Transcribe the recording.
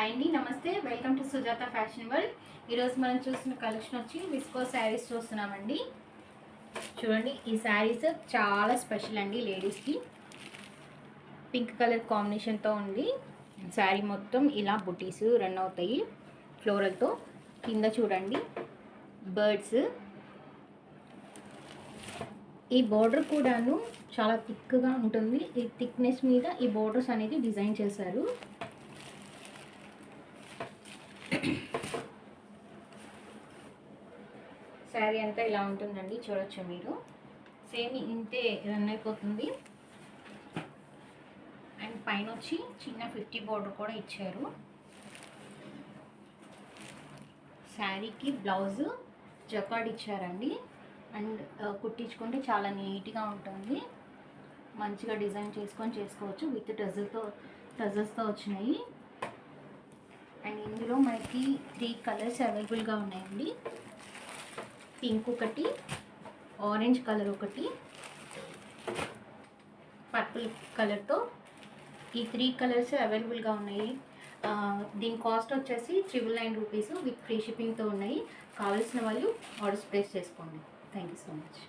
Hi అండి, నమస్తే. Welcome to Sujatha fashion world. ఈరోజు మనం చూస్తున్న కలెక్షన్ వచ్చి విస్కో శారీస్ చూస్తున్నామండి. చూడండి, ఈ శారీస్ చాలా స్పెషల్ అండి. లేడీస్కి పింక్ కలర్ కాంబినేషన్తో ఉంది. శారీ మొత్తం ఇలా బుటీస్ రన్ అవుతాయి ఫ్లోరల్తో. కింద చూడండి బర్డ్స్. ఈ బోర్డర్ కూడాను చాలా థిక్గా ఉంటుంది. ఈ థిక్నెస్ మీద ఈ బోర్డర్స్ అనేది డిజైన్ చేశారు. శారీ అంతా ఇలా ఉంటుందండి, చూడొచ్చు మీరు. సేమ్ ఇంతే రన్ అయిపోతుంది. అండ్ పైన వచ్చి చిన్న 50 బోర్డర్ కూడా ఇచ్చారు. శారీకి బ్లౌజ్ జకార్డ్ ఇచ్చారండి. అండ్ కుట్టించుకుంటే చాలా నీట్గా ఉంటుంది. మంచిగా డిజైన్ చేసుకోవచ్చు. విత్ టజల్స్తో వచ్చినాయి. అండ్ ఇందులో మనకి 3 కలర్స్ అవైలబుల్గా ఉన్నాయండి. పింక్ ఒకటి, ఆరెంజ్ కలర్ ఒకటి, పర్పుల్ కలర్తో ఈ 3 కలర్స్ అవైలబుల్గా ఉన్నాయి. దీని కాస్ట్ వచ్చేసి 999 రూపీస్ విత్ ఫ్రీ షిప్పింగ్తో ఉన్నాయి. కావాల్సిన వాళ్ళు ఆర్డర్స్ ప్లేస్ చేసుకోండి. Thank you so much.